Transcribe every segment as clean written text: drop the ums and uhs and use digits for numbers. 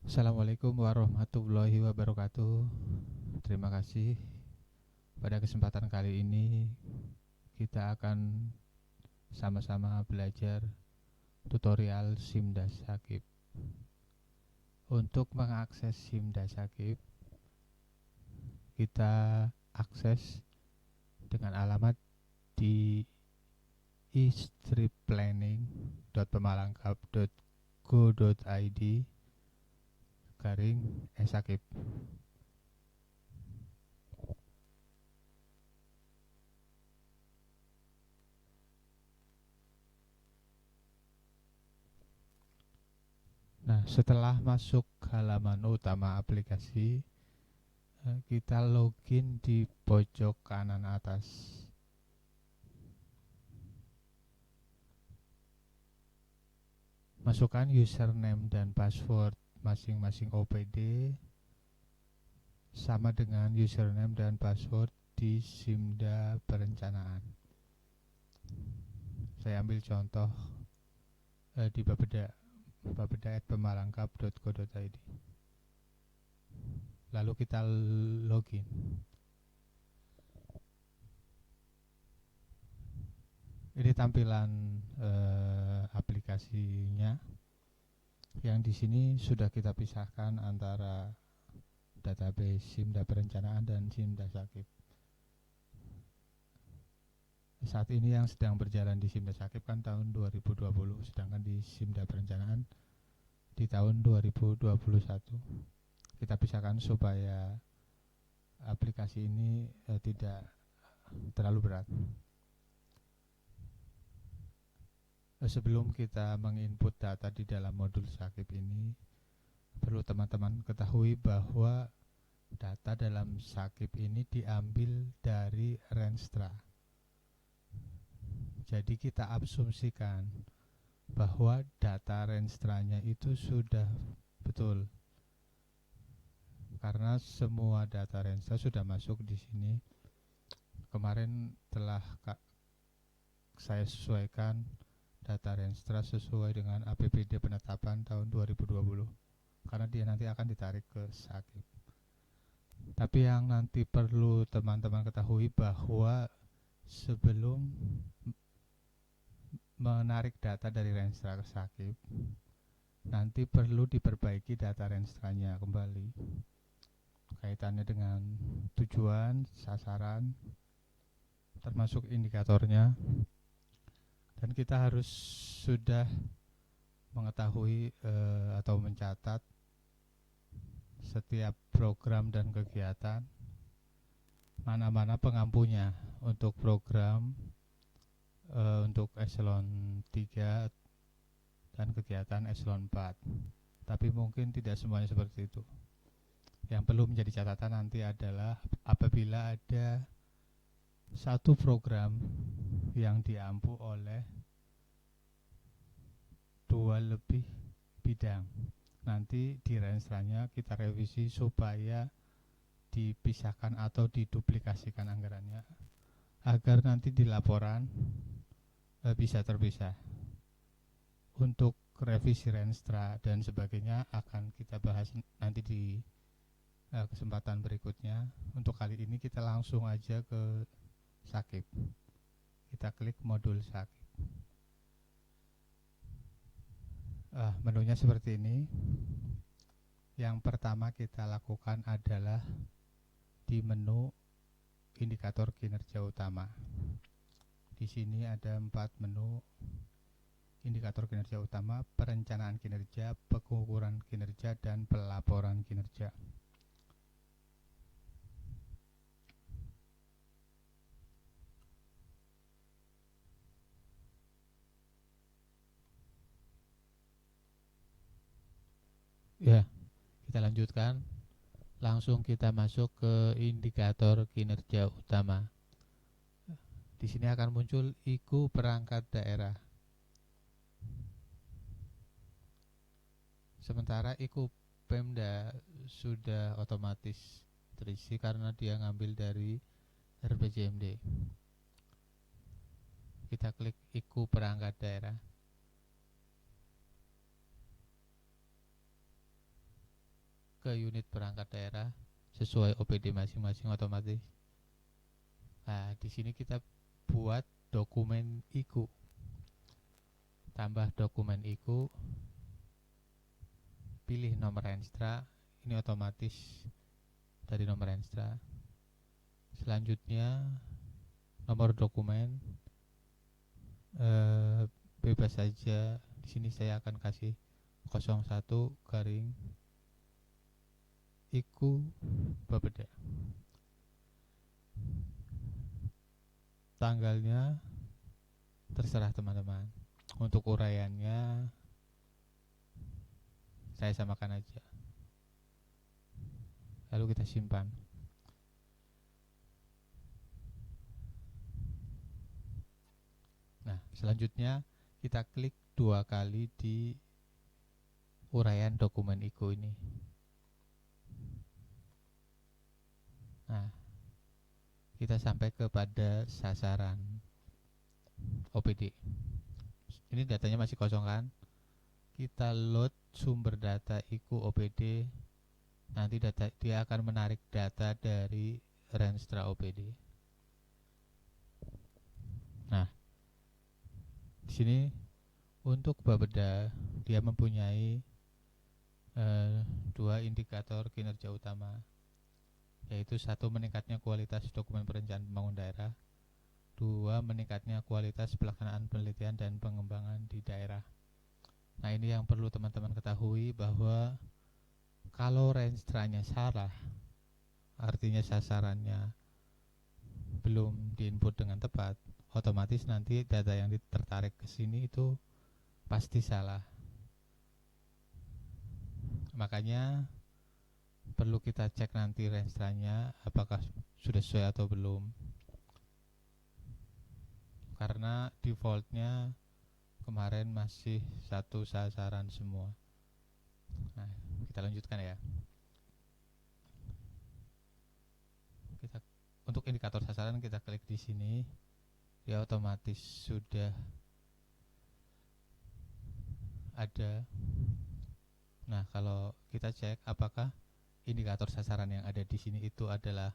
Assalamualaikum warahmatullahi wabarakatuh. Terima kasih. Pada kesempatan kali ini kita akan sama-sama belajar tutorial SIM Dasakib. Untuk mengakses SIM Dasakib, kita akses dengan alamat di istriplanning.pemalangkap.go.id garing esakib. Nah, setelah masuk halaman utama aplikasi, kita login di pojok kanan atas. Masukkan username dan password masing-masing OPD sama dengan username dan password di Simda perencanaan. Saya ambil contoh di bapeda@pemalangkap.go.id. Lalu kita login. Ini tampilan aplikasinya. Yang di sini sudah kita pisahkan antara database Simda perencanaan dan Simda Sakib. Saat ini yang sedang berjalan di Simda Sakib kan tahun 2020, sedangkan di Simda perencanaan di tahun 2021. Kita pisahkan supaya aplikasi ini tidak terlalu berat. Sebelum kita menginput data di dalam modul Sakib ini, perlu teman-teman ketahui bahwa data dalam Sakib ini diambil dari Renstra. Jadi kita asumsikan bahwa data Renstranya itu sudah betul, karena semua data Renstra sudah masuk di sini. Kemarin telah saya sesuaikan data Renstra sesuai dengan APBD penetapan tahun 2020, karena dia nanti akan ditarik ke Sakib. Tapi yang nanti perlu teman-teman ketahui bahwa sebelum menarik data dari Renstra ke Sakib, nanti perlu diperbaiki data Renstranya kembali, kaitannya dengan tujuan, sasaran, termasuk indikatornya. Dan kita harus sudah mengetahui atau mencatat setiap program dan kegiatan, mana-mana pengampunya untuk program, untuk eselon 3 dan kegiatan eselon 4. Tapi mungkin tidak semuanya seperti itu. Yang perlu menjadi catatan nanti adalah apabila ada satu program yang diampu oleh 2 lebih bidang, nanti di Renstranya kita revisi supaya dipisahkan atau diduplikasikan anggarannya, agar nanti di laporan bisa terpisah. Untuk revisi Renstra dan sebagainya akan kita bahas nanti di kesempatan berikutnya. Untuk kali ini kita langsung aja ke Sakib. Kita klik modul Sakib. Menunya seperti ini. Yang pertama kita lakukan adalah di menu indikator kinerja utama. Di sini ada 4 menu indikator kinerja utama: perencanaan kinerja, pengukuran kinerja, dan pelaporan kinerja. Ya, kita lanjutkan. Langsung kita masuk ke indikator kinerja utama. Di sini akan muncul IKU perangkat daerah. Sementara IKU Pemda sudah otomatis terisi karena dia ngambil dari RPJMD. Kita klik IKU perangkat daerah. ke unit perangkat daerah sesuai OPD masing-masing otomatis. Nah, di sini kita buat dokumen IKU. Tambah dokumen IKU, pilih nomor Enstra, ini otomatis dari nomor Enstra. Selanjutnya nomor dokumen bebas saja. Di sini saya akan kasih 01 garing IKU Bapeda. Tanggalnya terserah teman-teman. Untuk uraiannya saya samakan aja. Lalu kita simpan. Nah, selanjutnya kita klik 2 kali di uraian dokumen IKU ini. Nah, kita sampai kepada sasaran OPD. Ini datanya masih kosong kan? Kita load sumber data IKU OPD. Nanti dia akan menarik data dari Renstra OPD. Nah, di sini untuk Bapeda dia mempunyai 2 indikator kinerja utama, yaitu 1 meningkatnya kualitas dokumen perencanaan pembangunan daerah, 2 meningkatnya kualitas pelaksanaan penelitian dan pengembangan di daerah. Nah, ini yang perlu teman-teman ketahui, bahwa kalau Renstranya salah, artinya sasarannya belum diinput dengan tepat, otomatis nanti data yang tertarik ke sini itu pasti salah. Makanya perlu kita cek nanti Renstranya apakah sudah sesuai atau belum, karena defaultnya kemarin masih satu sasaran semua. Nah, kita lanjutkan ya. Untuk indikator sasaran kita klik di sini, dia otomatis sudah ada. Nah, kalau kita cek apakah indikator sasaran yang ada di sini itu adalah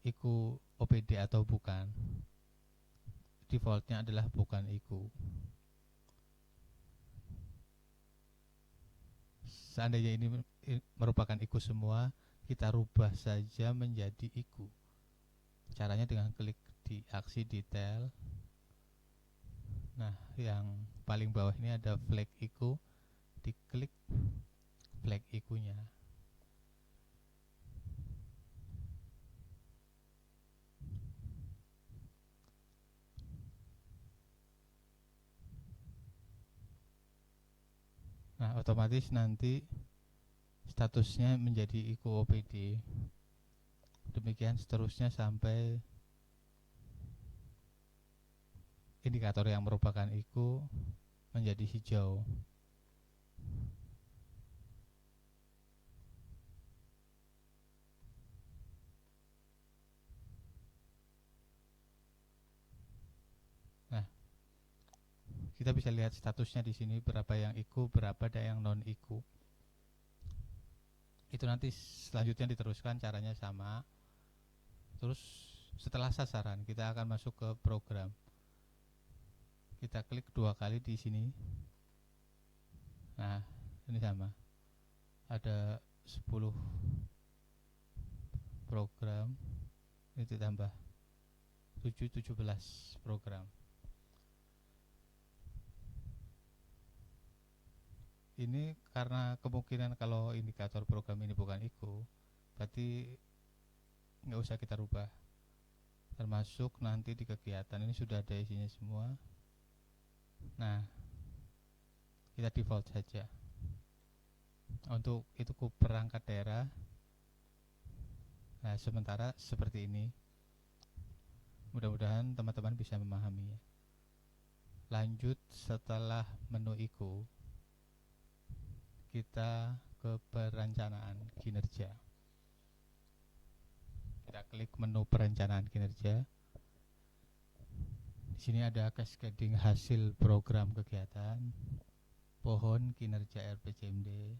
IKU OPD atau bukan, defaultnya adalah bukan IKU. Seandainya ini merupakan IKU semua, kita rubah saja menjadi IKU. Caranya dengan klik di aksi detail. Nah, yang paling bawah ini ada flag IKU, diklik flag IKU-nya. Nah, otomatis nanti statusnya menjadi IKU OPD. Demikian seterusnya sampai indikator yang merupakan IKU menjadi hijau. Nah, kita bisa lihat statusnya di sini, berapa yang IKU, berapa yang non IKU. Itu nanti selanjutnya diteruskan, caranya sama. Terus setelah sasaran kita akan masuk ke program. Kita klik 2 kali di sini. Nah, ini sama. Ada 10 program. Ini ditambah 17 program. Ini karena kemungkinan kalau indikator program ini bukan IKU, berarti nggak usah kita rubah. Termasuk nanti di kegiatan ini sudah ada isinya semua. Nah, kita default saja. Untuk itu perangkat daerah. Nah, sementara seperti ini. Mudah-mudahan teman-teman bisa memahaminya. Lanjut, setelah menu IKU, kita ke perencanaan kinerja. Kita klik menu perencanaan kinerja. Di sini ada cascading hasil program kegiatan, pohon kinerja RPJMD,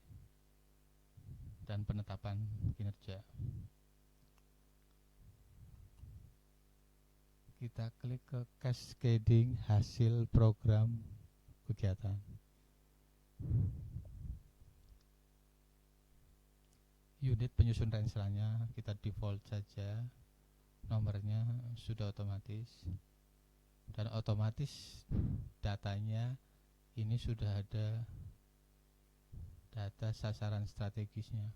dan penetapan kinerja. Kita klik ke cascading hasil program kegiatan. Unit penyusun renselanya kita default saja, nomornya sudah otomatis, dan otomatis datanya ini sudah ada data sasaran strategisnya.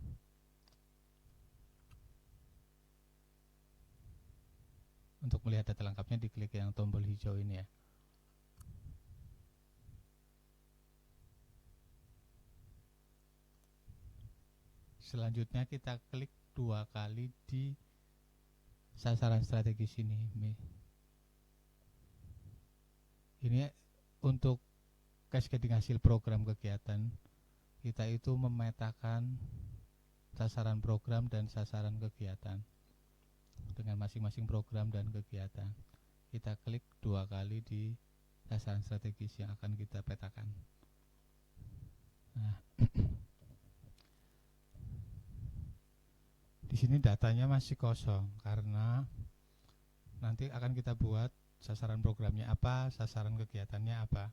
Untuk melihat data lengkapnya diklik yang tombol hijau ini ya. Selanjutnya kita klik 2 kali di sasaran strategis ini. Ini untuk cascading hasil program kegiatan. Kita itu memetakan sasaran program dan sasaran kegiatan dengan masing-masing program dan kegiatan. Kita klik 2 kali di sasaran strategis yang akan kita petakan. Nah, di sini datanya masih kosong karena nanti akan kita buat sasaran programnya apa, sasaran kegiatannya apa.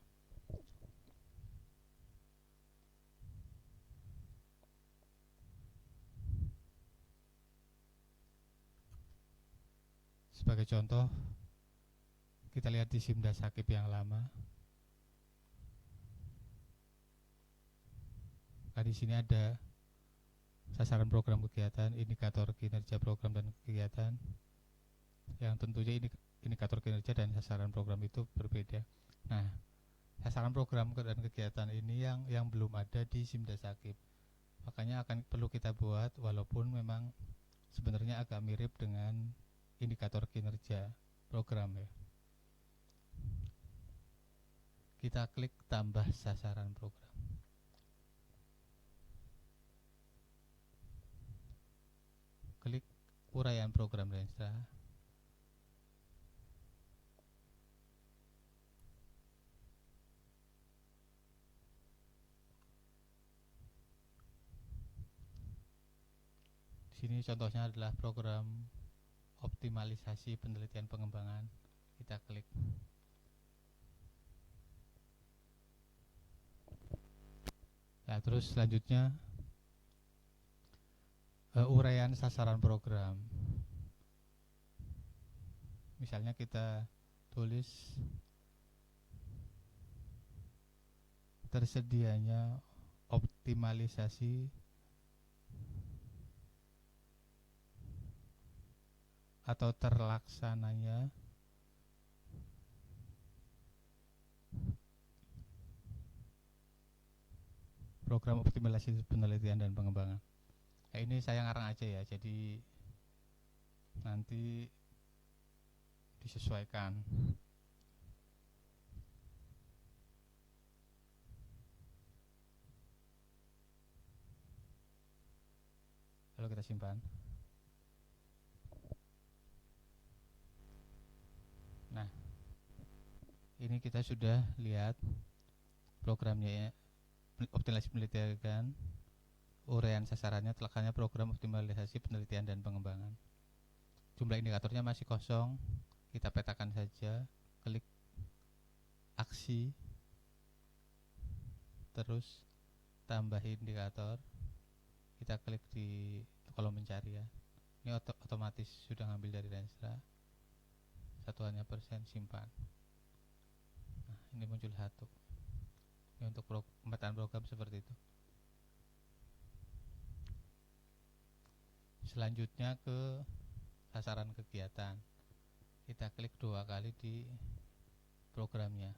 Sebagai contoh, kita lihat di Simda Sakib yang lama. Nah, di sini ada sasaran program kegiatan, indikator kinerja program dan kegiatan. Yang tentunya indikator kinerja dan sasaran program itu berbeda. Nah, sasaran program dan kegiatan ini yang belum ada di Simda Sakib. Makanya akan perlu kita buat, walaupun memang sebenarnya agak mirip dengan indikator kinerja program ya. Kita klik tambah sasaran program. Klik uraian program Renstra. Di sini contohnya adalah program optimalisasi penelitian pengembangan. Kita klik. Nah, terus selanjutnya uraian sasaran program. Misalnya kita tulis tersedianya optimalisasi atau terlaksananya program optimalisasi penelitian dan pengembangan. Nah, ini saya ngarang aja ya, jadi nanti disesuaikan. Lalu kita simpan. Nah, ini kita sudah lihat programnya ya, optimalisasi penelitian, uraian sasarannya, telakannya program optimalisasi penelitian dan pengembangan. Jumlah indikatornya masih kosong, kita petakan saja, klik aksi, terus tambah indikator, kita klik di kolom mencari ya. Ini otomatis sudah ngambil dari Renstra, satuannya persen, simpan. Nah, ini muncul satu. Ini untuk pemetaan program seperti itu. Selanjutnya ke sasaran kegiatan. Kita klik 2 kali di programnya.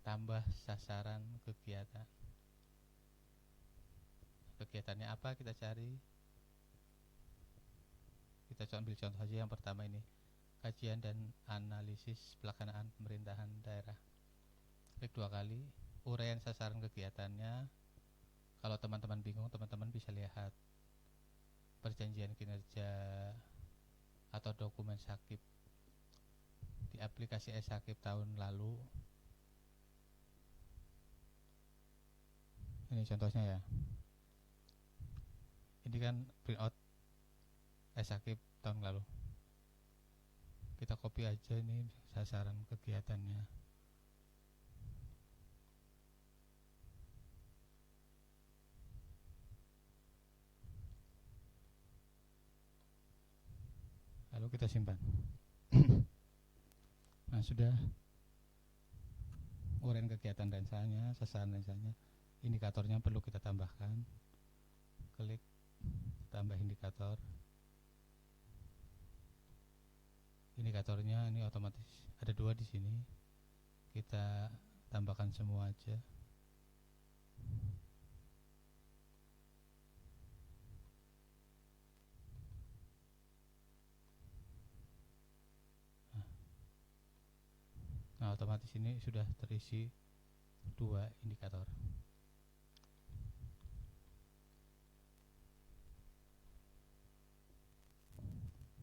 Tambah sasaran kegiatan. Kegiatannya apa kita cari? Kita ambil contoh saja yang pertama ini, kajian dan analisis pelaksanaan pemerintahan daerah. Klik 2 kali, uraian sasaran kegiatannya. Kalau teman-teman bingung, teman-teman bisa lihat perjanjian kinerja atau dokumen Sakib di aplikasi e-Sakib tahun lalu. Ini contohnya ya. Ini kan printout Sakib tahun lalu. Kita copy aja ini sasaran kegiatannya. Lalu kita simpan. Nah, sudah uraian kegiatan rensanya, sasaran rensanya, indikatornya perlu kita tambahkan. Klik tambah indikator. Indikatornya ini otomatis ada 2 di sini. Kita tambahkan semua aja. Nah, otomatis ini sudah terisi 2 indikator.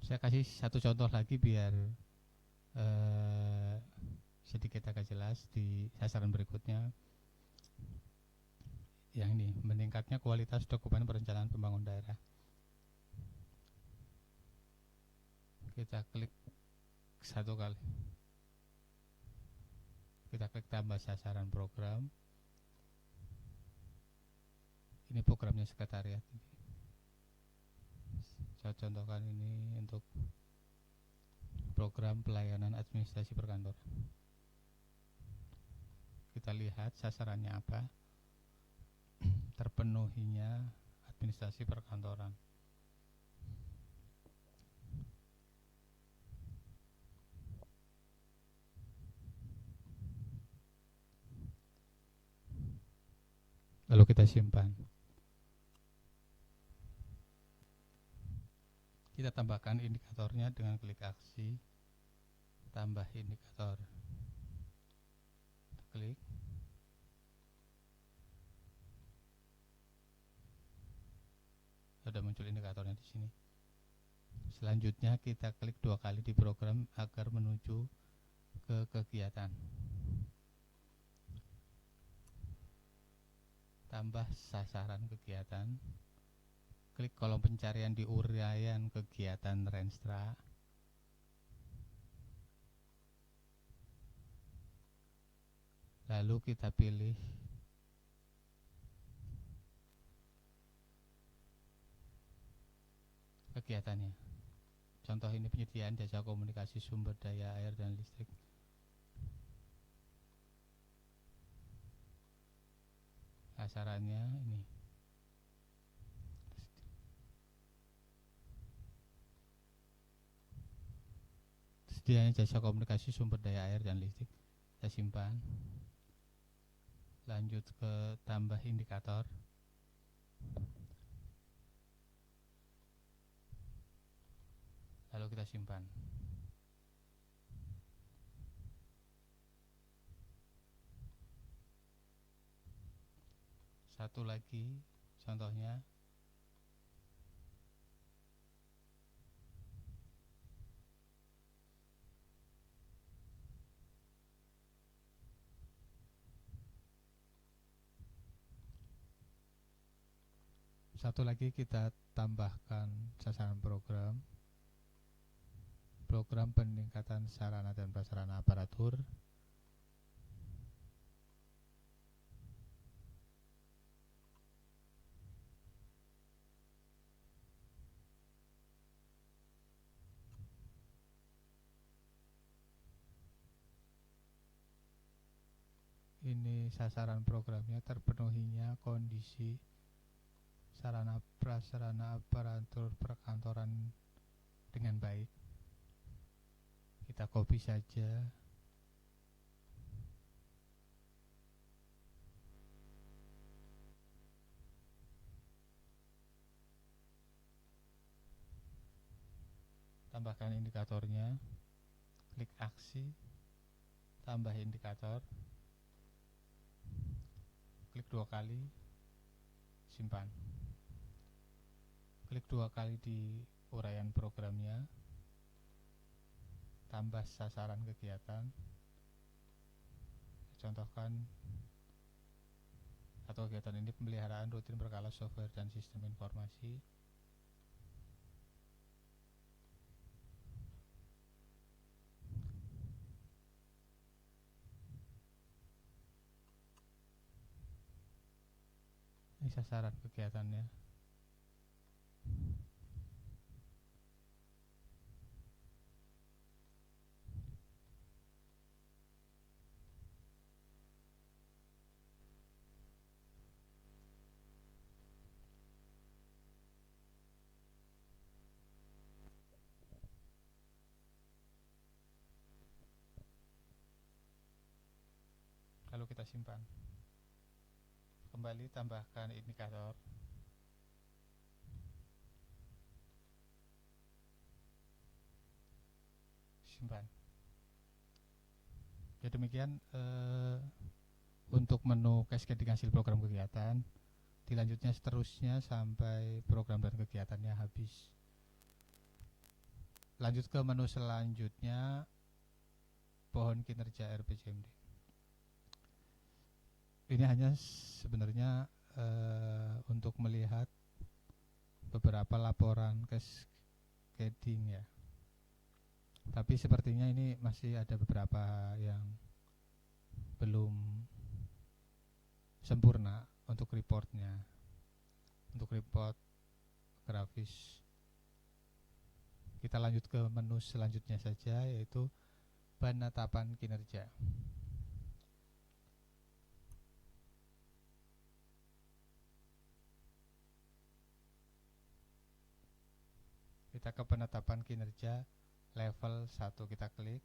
Saya kasih satu contoh lagi biar sedikit agak jelas di sasaran berikutnya. Yang ini, meningkatnya kualitas dokumen perencanaan pembangunan daerah. Kita klik satu kali. Kita klik tambah sasaran program. Ini programnya sekretariat. Saya contohkan ini untuk program pelayanan administrasi perkantoran. Kita lihat sasarannya apa. Terpenuhinya administrasi perkantoran. Lalu kita simpan. Kita tambahkan indikatornya dengan klik aksi, tambah indikator. Kita klik. Sudah muncul indikatornya di sini. Selanjutnya kita klik 2 kali di program agar menuju ke kegiatan. Tambah sasaran kegiatan. Klik kolom pencarian di uraian kegiatan Renstra. Lalu kita pilih kegiatannya. Contoh ini penyediaan jasa komunikasi sumber daya air dan listrik. Sasarannya ini. Sedianya jasa komunikasi sumber daya air dan listrik. Saya simpan. Lanjut ke tambah indikator. Lalu kita simpan. Satu lagi contohnya. Satu lagi kita tambahkan sasaran program. Program peningkatan sarana dan prasarana aparatur. Ini sasaran programnya terpenuhinya kondisi sarana prasarana aparatur perkantoran dengan baik. Kita copy saja. Tambahkan indikatornya. Klik aksi, tambah indikator. Klik 2 kali, simpan. Klik 2 kali di uraian programnya, tambah sasaran kegiatan. Contohkan atau kegiatan ini pemeliharaan rutin berkala software dan sistem informasi. Ini sasaran kegiatannya. Lalu kita simpan. Kembali tambahkan indikator. Simpan. Ya demikian untuk menu cascading hasil program kegiatan. Dilanjutnya seterusnya sampai program dan kegiatannya habis. Lanjut ke menu selanjutnya, pohon kinerja RPJMD. Ini hanya sebenarnya untuk melihat beberapa laporan cascading ya. Tapi sepertinya ini masih ada beberapa yang belum sempurna untuk reportnya. Untuk report grafis, kita lanjut ke menu selanjutnya saja, yaitu penetapan kinerja. Kita ke penetapan kinerja level 1, kita klik.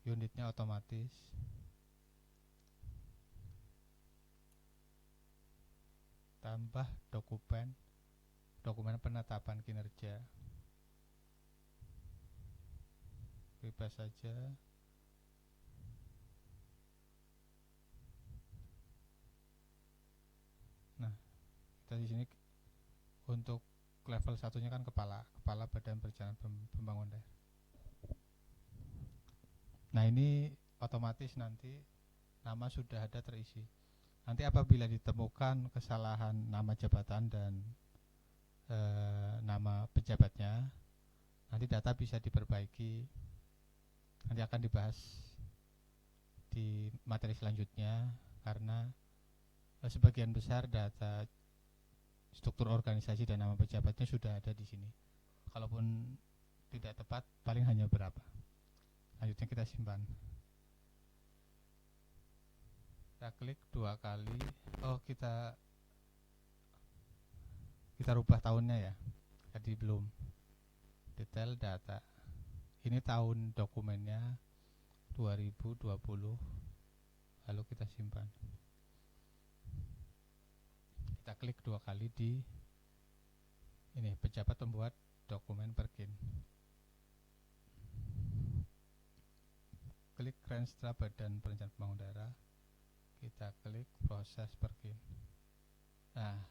Unitnya otomatis. Tambah dokumen penetapan kinerja. Bebas saja. Nah, kita di sini untuk level satunya kan kepala badan perencanaan pembangunan daerah. Nah, ini otomatis nanti nama sudah ada terisi. Nanti apabila ditemukan kesalahan nama jabatan dan nama pejabatnya, nanti data bisa diperbaiki. Nanti akan dibahas di materi selanjutnya, karena sebagian besar data struktur organisasi dan nama pejabatnya sudah ada di sini. Kalaupun tidak tepat, paling hanya berapa. Selanjutnya kita simpan. Kita klik 2 kali. Oh, kita rubah tahunnya ya. Tadi belum. Detail data. Ini tahun dokumennya 2020. Lalu kita simpan. Kita klik 2 kali di ini, pejabat pembuat dokumen Perkin. Klik Renstra Badan Perencanaan Pembangunan Daerah. Kita klik proses Perkin. Nah,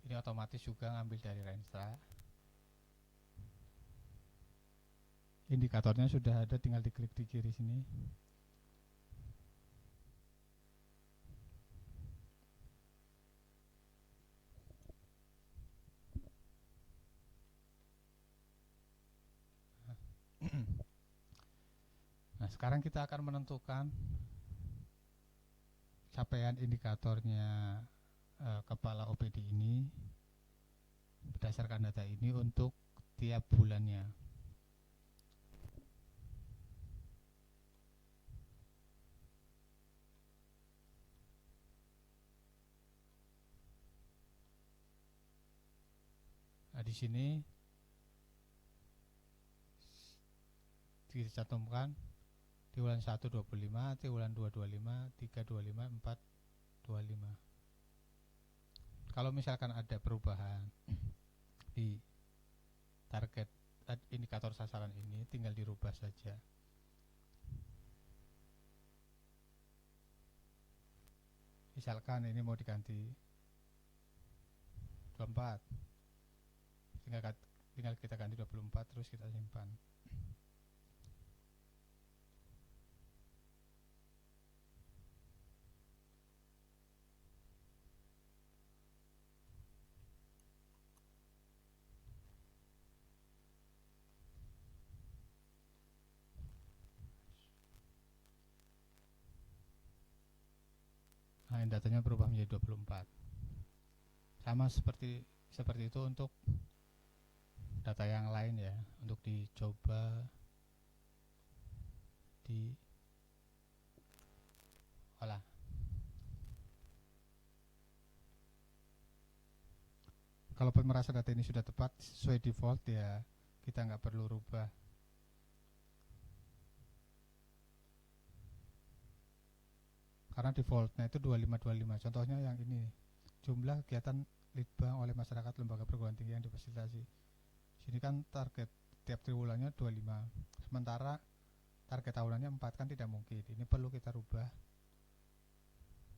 ini otomatis juga ngambil dari Renstra. Indikatornya sudah ada, tinggal diklik di kiri sini. Nah, sekarang kita akan menentukan capaian indikatornya kepala OPD ini berdasarkan data ini untuk tiap bulannya. Nah, di sini dicantumkan triwulan 1 25, triwulan 2 25, 3 25, 4 25. Kalau misalkan ada perubahan di target indikator sasaran ini, tinggal dirubah saja. Misalkan ini mau diganti 24, tinggal kita ganti 24, terus kita simpan. main datanya berubah menjadi 24. Sama seperti itu untuk data yang lain ya, untuk dicoba diolah. Kalau merasa data ini sudah tepat sesuai default ya kita nggak perlu rubah. Karena defaultnya itu 2525. Contohnya yang ini, jumlah kegiatan litbang oleh masyarakat lembaga perguruan tinggi yang difasilitasi. Sini kan target tiap triwulannya 25. Sementara target tahunannya 4 kan tidak mungkin. Ini perlu kita rubah.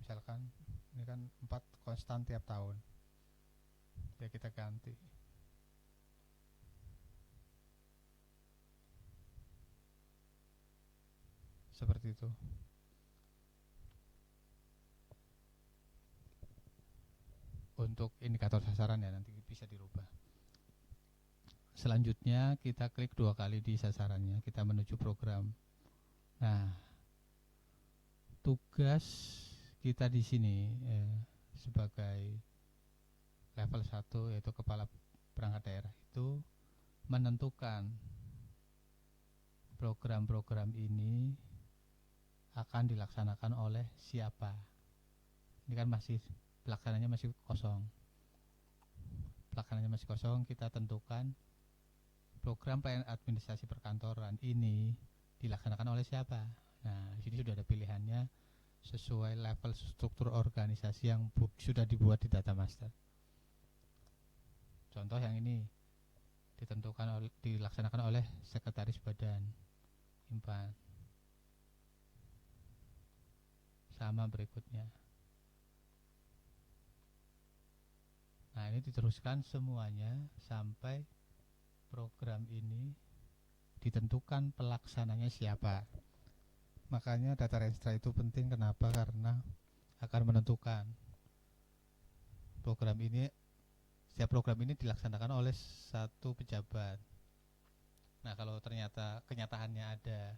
Misalkan ini kan 4 konstan tiap tahun. Ya kita ganti. Seperti itu. Untuk indikator sasaran ya nanti bisa dirubah. Selanjutnya kita klik 2 kali di sasarannya, kita menuju program. Nah, tugas kita di sini sebagai level 1 yaitu kepala perangkat daerah itu menentukan program-program ini akan dilaksanakan oleh siapa. Ini kan masih pelaksananya masih kosong. Pelaksananya masih kosong, kita tentukan program pelayanan administrasi perkantoran ini dilaksanakan oleh siapa. Nah, di sini sudah ada pilihannya sesuai level struktur organisasi yang sudah dibuat di data master. Contoh yang ini dilaksanakan oleh sekretaris badan himpan. Sama berikutnya. Nah, ini diteruskan semuanya sampai program ini ditentukan pelaksananya siapa. Makanya data renstra itu penting. Kenapa? Karena akan menentukan program ini, setiap program ini dilaksanakan oleh satu pejabat. Nah, kalau ternyata kenyataannya ada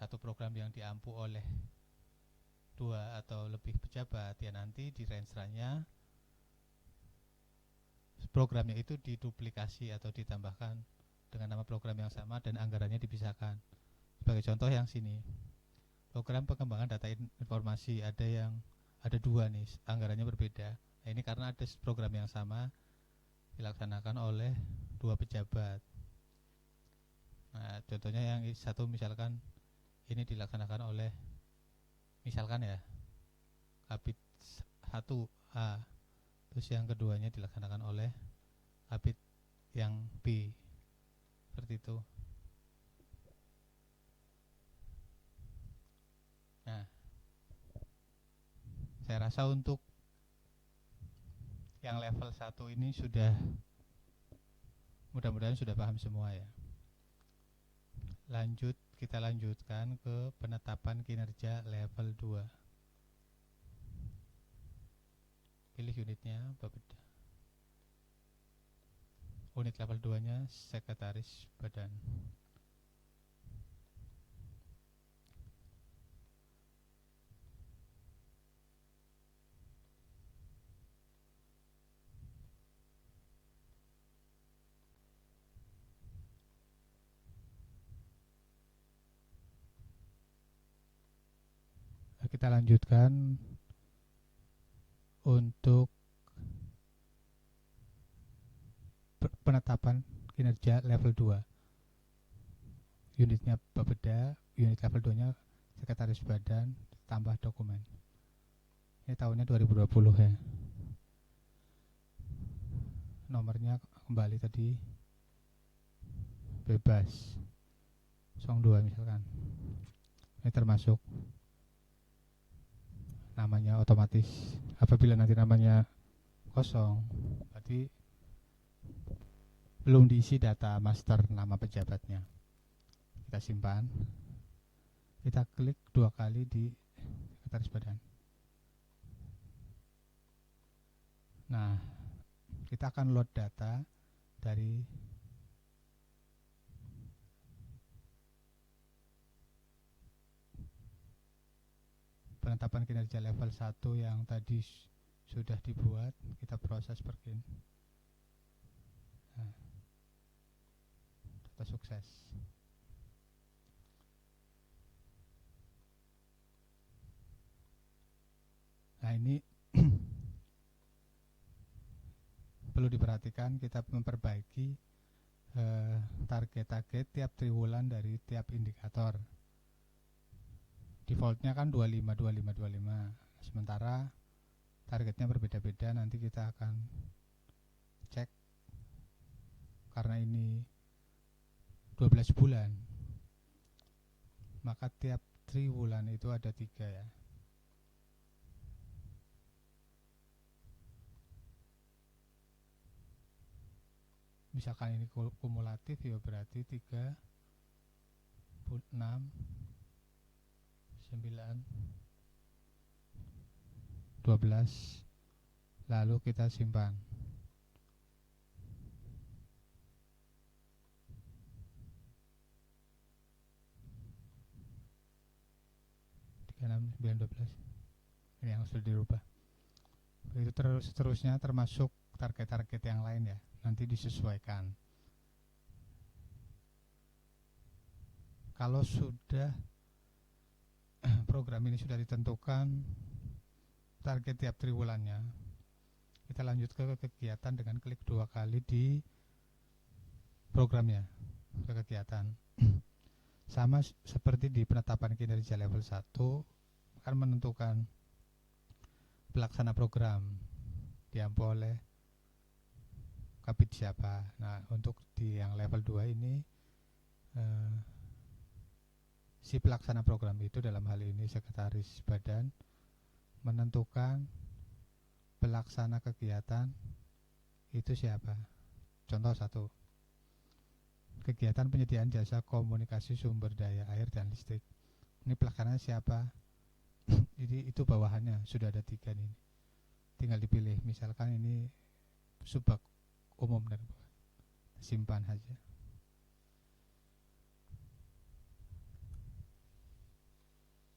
satu program yang diampu oleh 2 atau lebih pejabat, ya nanti di renstranya programnya itu diduplikasi atau ditambahkan dengan nama program yang sama dan anggarannya dipisahkan. Sebagai contoh yang sini, program pengembangan data informasi ada 2 nih, anggarannya berbeda. Nah, ini karena ada program yang sama dilaksanakan oleh 2 pejabat. Nah, contohnya yang satu misalkan ini dilaksanakan oleh misalkan ya Kabid 1A, terus yang keduanya dilaksanakan oleh Kabid yang B, seperti itu. Nah, saya rasa untuk yang level 1 ini sudah, mudah-mudahan sudah paham semua ya. Kita lanjutkan ke penetapan kinerja level 2. Pilih unitnya Bapeda. Unit level 2-nya sekretaris badan. Kita lanjutkan untuk penetapan kinerja level 2. Unitnya Bapeda, unit level 2-nya sekretaris badan tambah dokumen. Ini tahunnya 2020 ya. Nomornya kembali tadi bebas 02 misalkan. Ini termasuk namanya otomatis. Apabila nanti namanya kosong, berarti belum diisi data master nama pejabatnya. Kita simpan. Kita klik 2 kali di sekretaris badan. Nah, kita akan load data dari penetapan kinerja level 1 yang tadi sudah dibuat, kita proses perkin. Nah, kita sukses. Nah, ini perlu diperhatikan, kita memperbaiki target-target tiap triwulan dari tiap indikator. Defaultnya kan 25, 25, 25. Sementara targetnya berbeda-beda, nanti kita akan cek karena ini 12 bulan, maka tiap triwulan itu ada 3 ya. Misalkan ini kumulatif, ya berarti 3, 6, 9, 12, lalu kita simpan. Ini yang sudah dirubah. Begitu seterusnya, termasuk target-target yang lain ya, nanti disesuaikan. Kalau sudah program ini sudah ditentukan target tiap triwulannya, kita lanjut ke kegiatan dengan klik 2 kali di programnya, ke kegiatan. Sama seperti di penetapan kinerja level 1, akan menentukan pelaksana program, diampu oleh kabid siapa. Nah, untuk di yang level 2 ini si pelaksana program itu dalam hal ini sekretaris badan menentukan pelaksana kegiatan itu siapa. Contoh 1, kegiatan penyediaan jasa komunikasi sumber daya air dan listrik. Ini pelaksananya siapa? Jadi itu bawahannya sudah ada 3 nih. Tinggal dipilih, misalkan ini subbag umum dan simpan saja.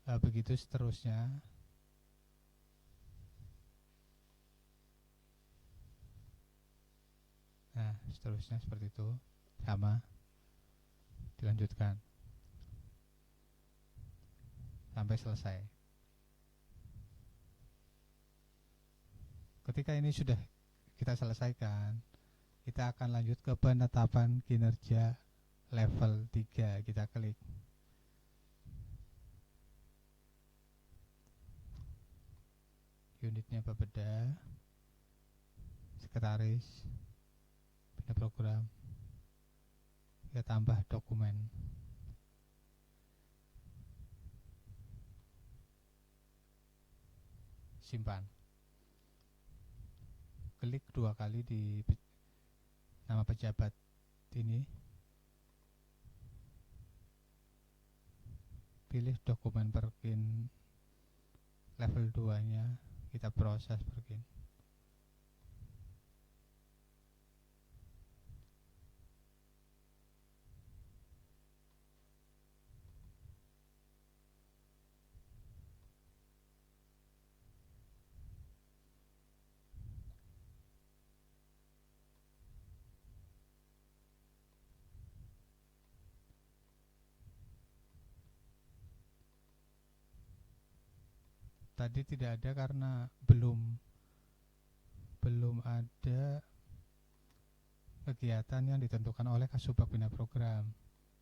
Begitu seterusnya. Nah, seterusnya seperti itu, sama, dilanjutkan sampai selesai. Ketika ini sudah kita selesaikan, kita akan lanjut ke penetapan kinerja level 3. Kita klik. Unitnya Bapeda, sekretaris, bina program, kita tambah dokumen. Simpan. Klik 2 kali di nama pejabat ini, pilih dokumen perkin level 2 nya, kita proses perkin. Tadi tidak ada karena belum ada kegiatan yang ditentukan oleh Kasubag Bina Program,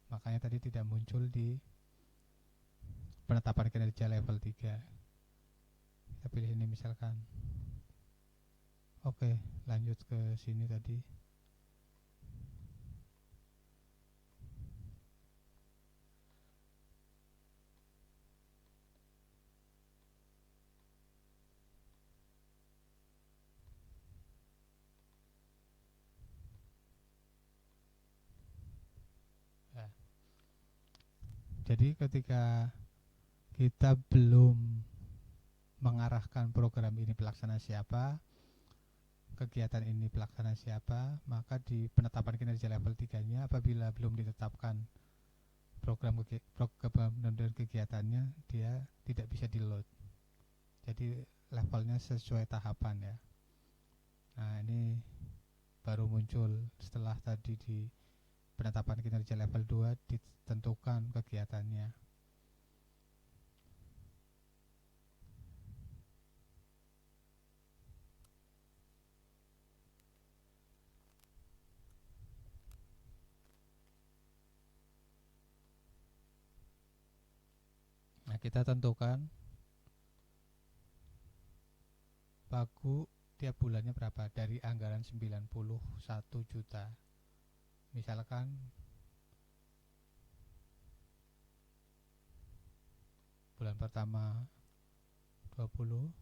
makanya tadi tidak muncul di penetapan kinerja level 3. Kita pilih ini misalkan. Oke, lanjut ke sini tadi. Jadi ketika kita belum mengarahkan program ini pelaksana siapa, kegiatan ini pelaksana siapa, maka di penetapan kinerja level 3-nya apabila belum ditetapkan program dan kegiatannya, dia tidak bisa di-load. Jadi levelnya sesuai tahapan ya. Nah, ini baru muncul setelah tadi di penetapan kinerja level 2 ditentukan kegiatannya. Nah, kita tentukan pagu tiap bulannya berapa dari anggaran 91 juta. Misalkan bulan pertama 20,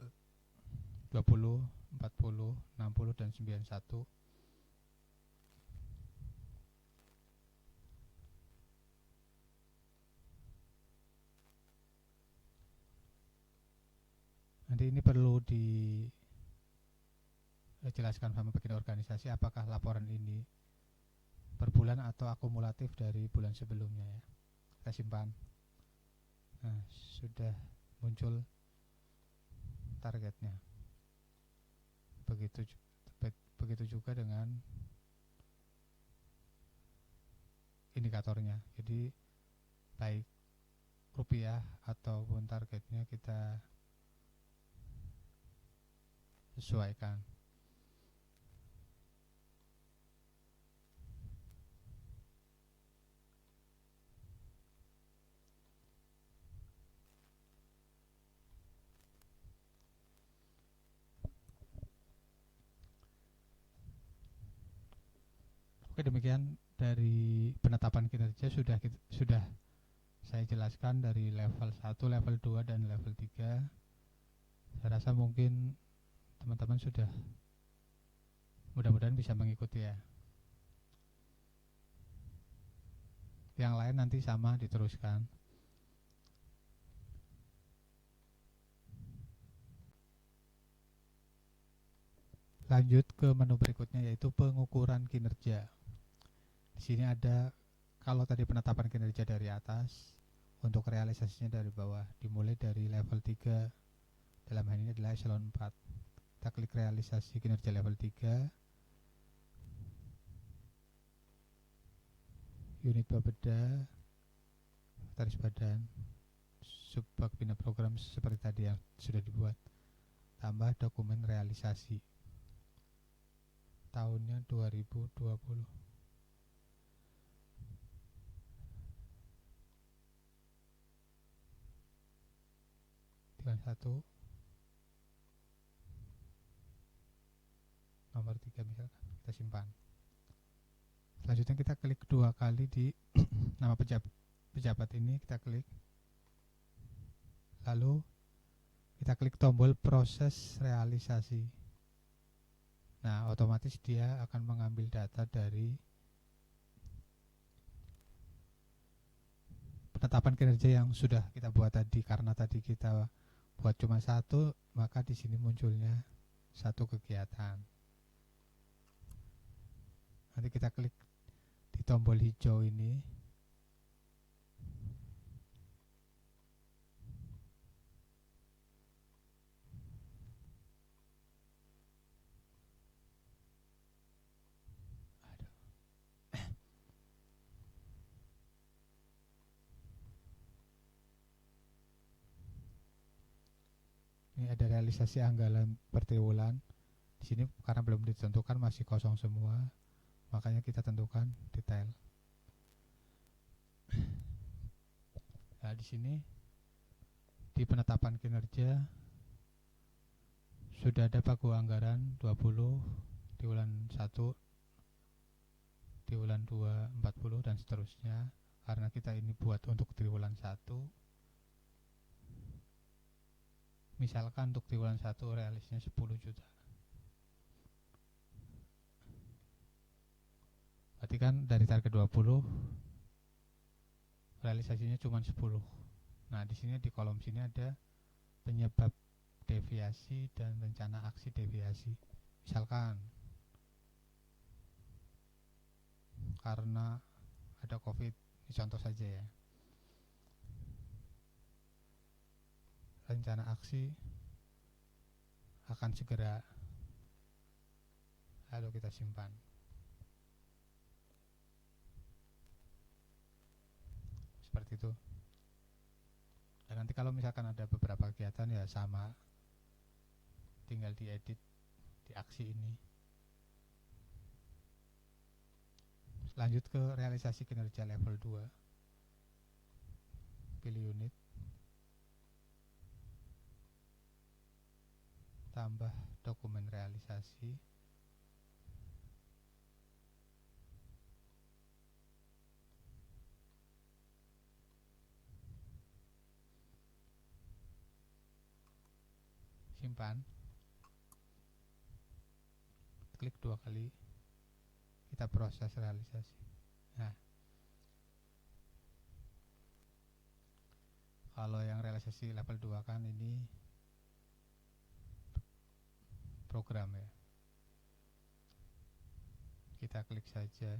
eh, 20, 40, 60 dan 91. Nanti ini perlu dijelaskan sama bagian organisasi apakah laporan ini per bulan atau akumulatif dari bulan sebelumnya ya. Kita simpan. Nah, sudah muncul targetnya. Begitu juga dengan indikatornya. Jadi baik rupiah ataupun targetnya kita sesuaikan. Oke, demikian dari penetapan kinerja sudah saya jelaskan dari level 1, level 2 dan level 3. Saya rasa mungkin teman-teman sudah mudah-mudahan bisa mengikuti ya. Yang lain nanti sama diteruskan. Lanjut ke menu berikutnya yaitu pengukuran kinerja. Di sini ada kalau tadi penetapan kinerja dari atas, untuk realisasinya dari bawah, dimulai dari level 3. Dalam hal ini adalah eselon 4. Kita klik realisasi kinerja level 3. Unit Bapeda, Sekretaris Badan, Subbag Bina Program seperti tadi yang sudah dibuat. Tambah dokumen realisasi. Tahunnya 2020. Tinggal 1. Nomor 3 misalkan. Kita simpan. Selanjutnya kita klik 2 kali di nama pejabat ini, kita klik. Lalu kita klik tombol proses realisasi. Nah, otomatis dia akan mengambil data dari penetapan kinerja yang sudah kita buat tadi. Karena tadi kita buat cuma 1, maka di sini munculnya 1 kegiatan. Nanti kita klik di tombol hijau ini. Ini ada realisasi anggaran per triwulan. Di sini karena belum ditentukan masih kosong semua, makanya kita tentukan detail. Nah, di sini di penetapan kinerja sudah ada pagu anggaran 20, triwulan 1, triwulan 2 40 dan seterusnya. karena kita ini buat untuk triwulan 1. Misalkan untuk triwulan 1 realisnya 10 juta. Berarti kan dari target 20 realisasinya cuma 10. Nah, di sini di kolom sini ada penyebab deviasi dan rencana aksi deviasi. Misalkan karena ada COVID, ini contoh saja ya. Rencana aksi akan segera, lalu kita simpan. Seperti itu. Dan nanti kalau misalkan ada beberapa kegiatan ya sama, tinggal diedit di aksi ini. Lanjut ke realisasi kinerja level 2. Pilih unit, tambah dokumen realisasi, simpan, klik 2 kali, kita proses realisasi. Nah, kalau yang realisasi level 2 kan ini program ya, kita klik saja.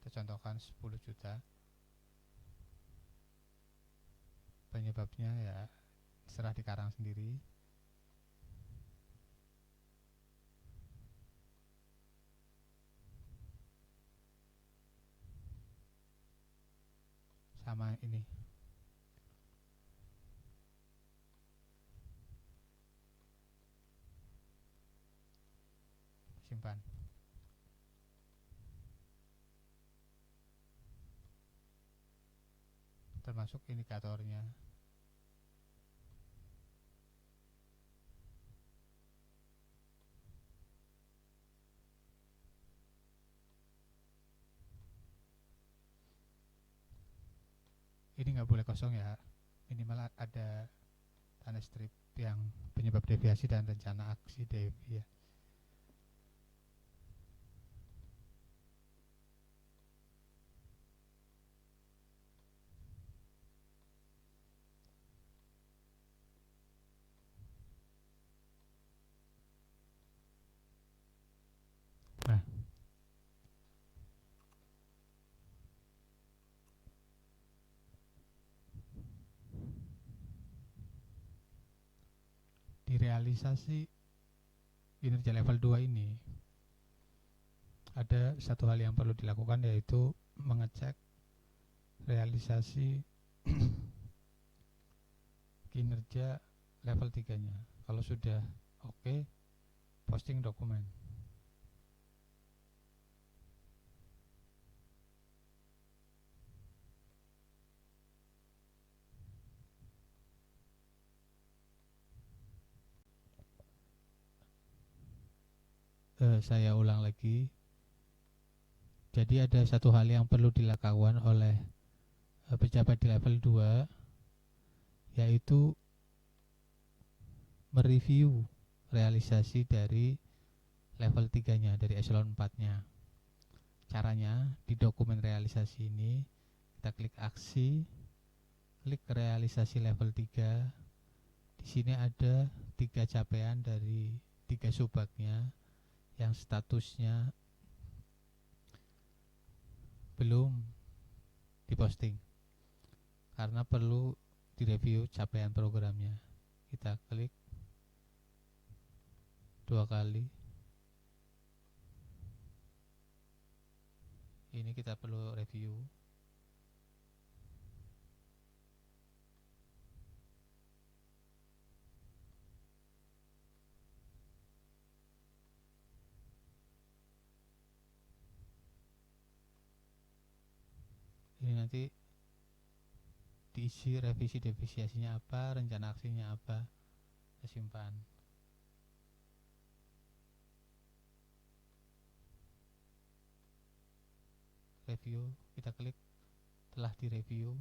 Kita contohkan 10 juta. Penyebabnya ya serah di Karang sendiri. Sama ini. Simpan. Termasuk indikatornya. Ini nggak boleh kosong ya, minimal ada tanda strip yang penyebab deviasi dan rencana aksi deviasi. Nah, di realisasi kinerja level 2 ini ada satu hal yang perlu dilakukan, yaitu mengecek realisasi kinerja level 3-nya. Kalau sudah oke, posting dokumen. Saya ulang lagi. Jadi ada satu hal yang perlu dilakukan oleh pejabat di level 2, yaitu mereview realisasi dari level 3-nya, dari eselon 4-nya. Caranya di dokumen realisasi ini kita klik aksi, klik realisasi level 3. Di sini ada 3 capaian dari 3 subbagnya yang statusnya belum diposting karena perlu direview capaian programnya. Kita klik 2 kali. Ini kita perlu review. Ini nanti diisi revisi defisiasinya apa, rencana aksinya apa, kita simpan. Review, kita klik, telah direview.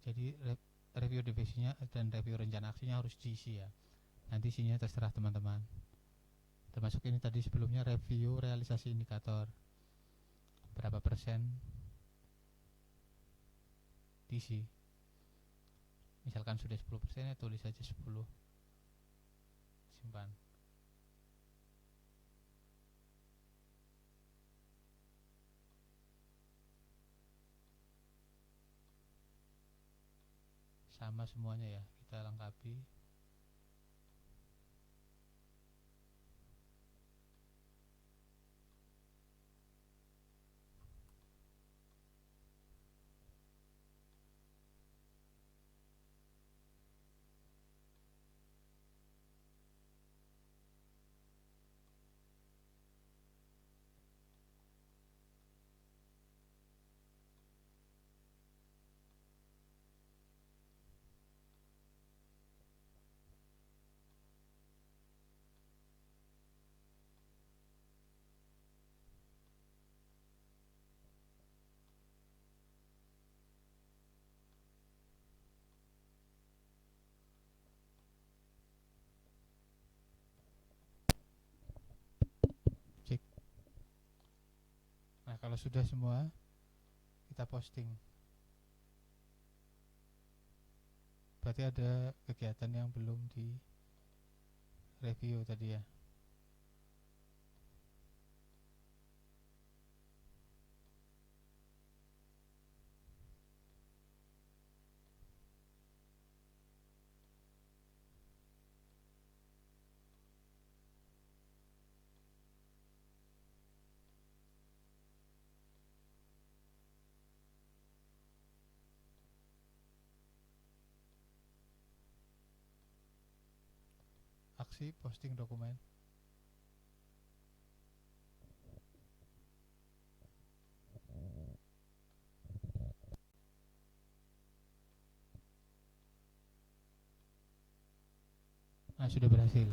Jadi review defisinya dan review rencana aksinya harus diisi ya. Nanti isinya terserah teman-teman. Termasuk ini tadi sebelumnya review realisasi indikator. Berapa persen diisi. Misalkan sudah 10% ya tulis saja 10. Simpan. Sama semuanya ya, kita lengkapi. Cek. Nah, kalau sudah semua, kita posting. Berarti ada kegiatan yang belum di review tadi ya. Aksi posting dokumen. Nah, sudah berhasil.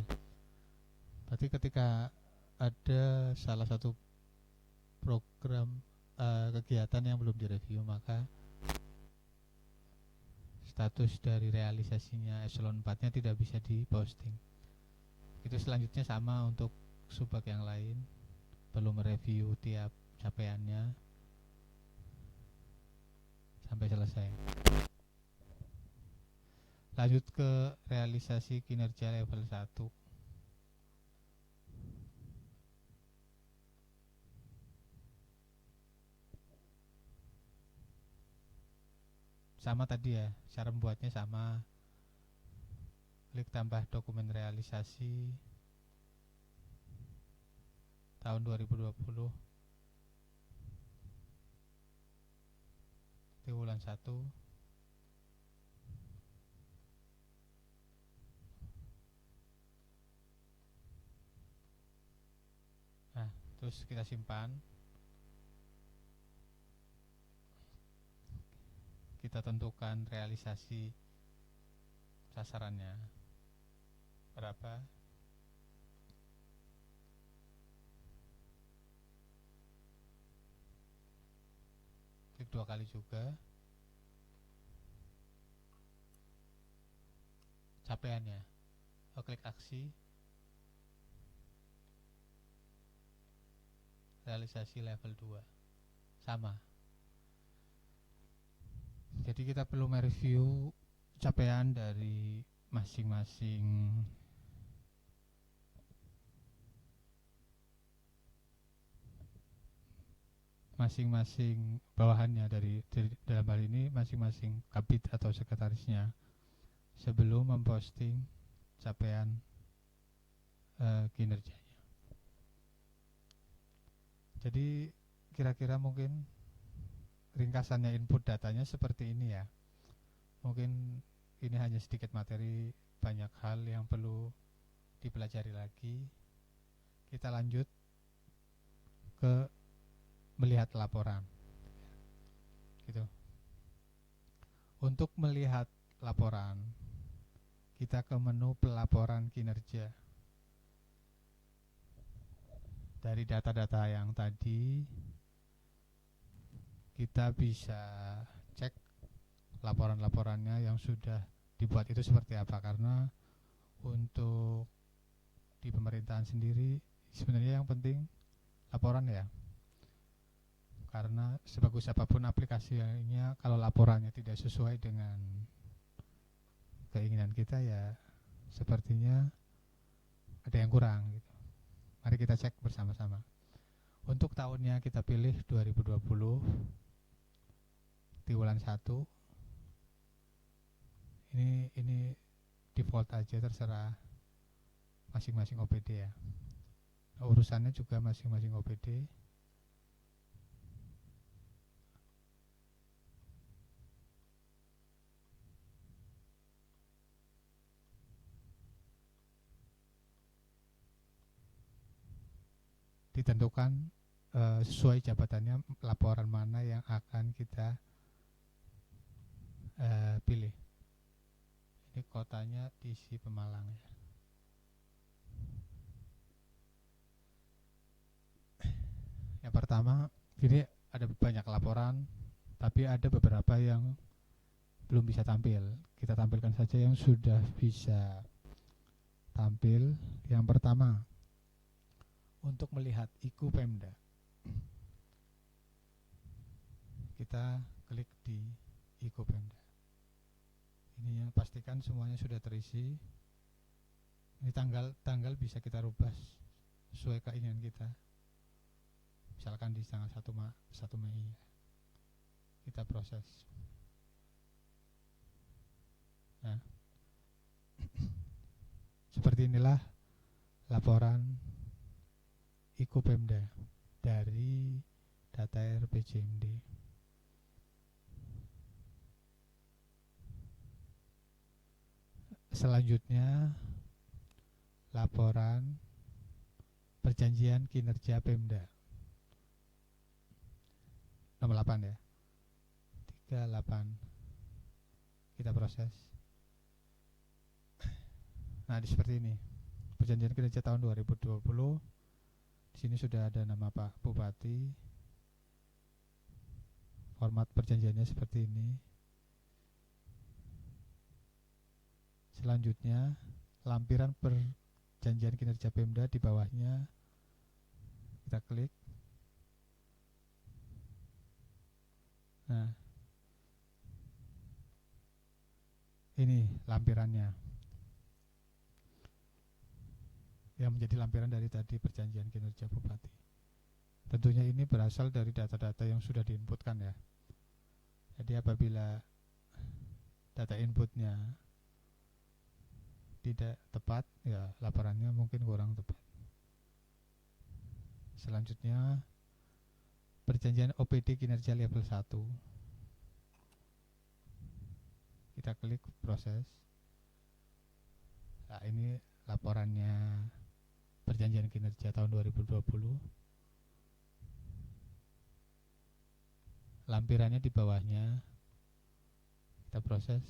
Berarti ketika ada salah satu program kegiatan yang belum direview, maka status dari realisasinya eselon 4-nya tidak bisa diposting. Itu selanjutnya sama untuk subbag yang lain, perlu mereview tiap capaiannya sampai selesai. Lanjut ke realisasi kinerja level 1. Sama tadi ya, cara membuatnya sama. Klik tambah dokumen realisasi tahun 2020 triwulan 1. Nah, terus kita simpan. Kita tentukan realisasi sasarannya berapa. Klik 2 kali juga. Capaiannya, klik aksi realisasi level 2 sama. Jadi kita perlu mereview capaian dari masing-masing bawahannya dari dalam hal ini masing-masing kabit atau sekretarisnya sebelum memposting capaian kinerjanya. Jadi kira-kira mungkin ringkasannya input datanya seperti ini ya. Mungkin ini hanya sedikit materi, banyak hal yang perlu dipelajari lagi. Kita lanjut ke melihat laporan. Gitu. Untuk melihat laporan, kita ke menu pelaporan kinerja. Dari data-data yang tadi, kita bisa cek laporan-laporannya yang sudah dibuat itu seperti apa. Karena untuk di pemerintahan sendiri sebenarnya yang penting laporan ya. Karena sebagus apapun aplikasinya, kalau laporannya tidak sesuai dengan keinginan kita, ya sepertinya ada yang kurang gitu. Mari kita cek bersama-sama. Untuk tahunnya kita pilih 2020 di bulan 1. Ini default aja, terserah masing-masing OPD ya. Urusannya juga masing-masing OPD. Ditentukan sesuai jabatannya laporan mana yang akan kita pilih. Ini kotanya diisi Pemalang ya. Yang pertama, ini ada banyak laporan, tapi ada beberapa yang belum bisa tampil. Kita tampilkan saja yang sudah bisa tampil. Yang pertama, untuk melihat IKU Pemda, kita klik di IKU Pemda. Ini yang pastikan semuanya sudah terisi. Ini tanggal bisa kita rubah sesuai keinginan kita. Misalkan di tanggal 1 Mei ya. Kita proses. Nah, seperti inilah laporan IKU Pemda dari data RPJMD. Selanjutnya, laporan perjanjian kinerja Pemda. Nomor 8 ya. 38. Kita proses. Nah, seperti ini. Perjanjian kinerja tahun 2020. Di sini sudah ada nama Pak Bupati. Format perjanjiannya seperti ini. Selanjutnya, lampiran perjanjian kinerja Pemda di bawahnya. Kita klik. Nah, ini lampirannya. Yang menjadi lampiran dari tadi perjanjian kinerja Bupati. Tentunya ini berasal dari data-data yang sudah diinputkan ya. Jadi apabila data inputnya tidak tepat, ya laporannya mungkin kurang tepat. Selanjutnya, perjanjian OPD kinerja level 1. Kita klik proses. Nah, ini laporannya perjanjian kinerja tahun 2020. Lampirannya di bawahnya. Kita proses.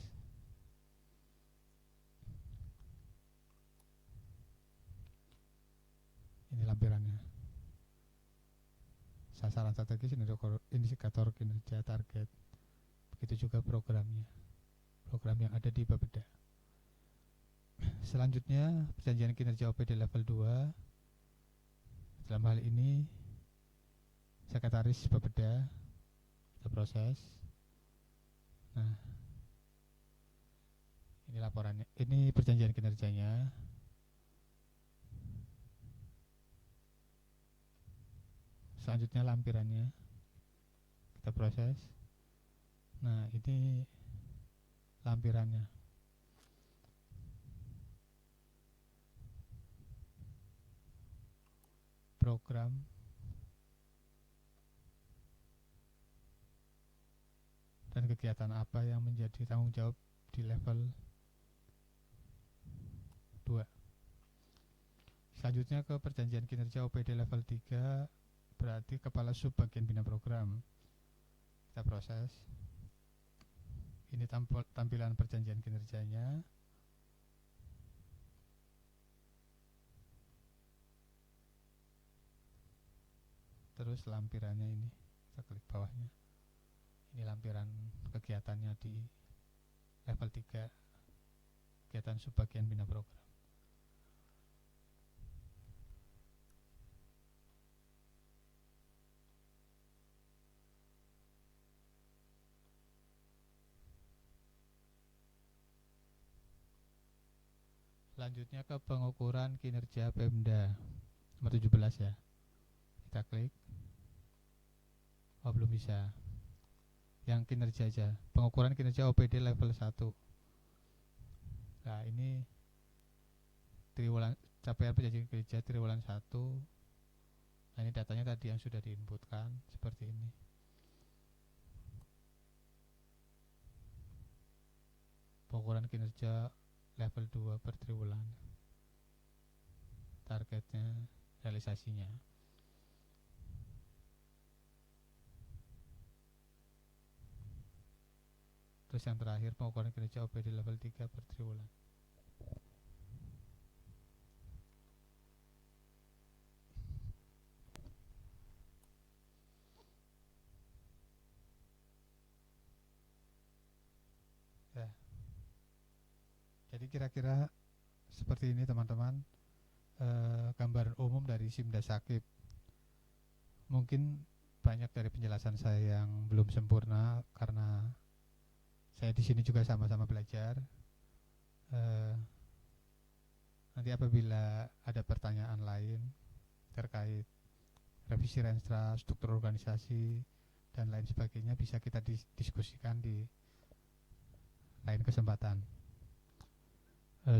Ini lampirannya. Sasaran strategis, indikator kinerja, target. Begitu juga programnya. Program yang ada di Bapeda. Selanjutnya, perjanjian kinerja OPD level 2. Dalam hal ini sekretaris Bapeda. Kita proses. Nah, ini laporannya. Ini perjanjian kinerjanya. Selanjutnya lampirannya. Kita proses. Nah, ini lampirannya. Program dan kegiatan apa yang menjadi tanggung jawab di level 2. Selanjutnya ke perjanjian kinerja OPD level 3, berarti kepala sub bagian bina program. Kita proses. Ini tampilan perjanjian kinerjanya. Terus lampirannya ini, kita klik bawahnya. Ini lampiran kegiatannya di level 3, kegiatan subbagian bina program. Selanjutnya ke pengukuran kinerja Pemda nomor 17 ya. Kita klik. Oh, belum bisa. Yang kinerja aja. Pengukuran kinerja OPD level 1. Nah, ini triwulan capaian perjanjian kinerja triwulan 1. Nah, ini datanya tadi yang sudah diinputkan seperti ini. Pengukuran kinerja level 2 per triwulan. Targetnya, realisasinya. Terus yang terakhir pengukuran kinerja OPD level 3 per triwulan. Ya. Jadi kira-kira seperti ini teman-teman, gambaran umum dari Simda Sakib. Mungkin banyak dari penjelasan saya yang belum sempurna karena saya di sini juga sama-sama belajar. Nanti apabila ada pertanyaan lain terkait revisi Renstra, struktur organisasi dan lain sebagainya, bisa kita diskusikan di lain kesempatan.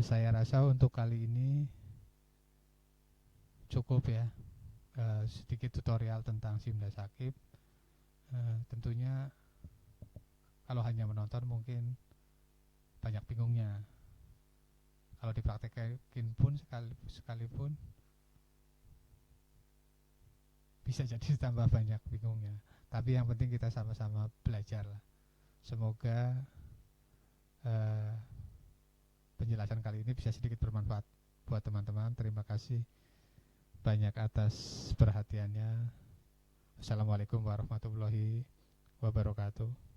Saya rasa untuk kali ini cukup ya, sedikit tutorial tentang Simda Sakib. Tentunya kalau hanya menonton mungkin banyak bingungnya. Kalau dipraktekin pun sekalipun bisa jadi tambah banyak bingungnya. Tapi yang penting kita sama-sama belajar lah. Semoga penjelasan kali ini bisa sedikit bermanfaat buat teman-teman. Terima kasih banyak atas perhatiannya. Assalamualaikum warahmatullahi wabarakatuh.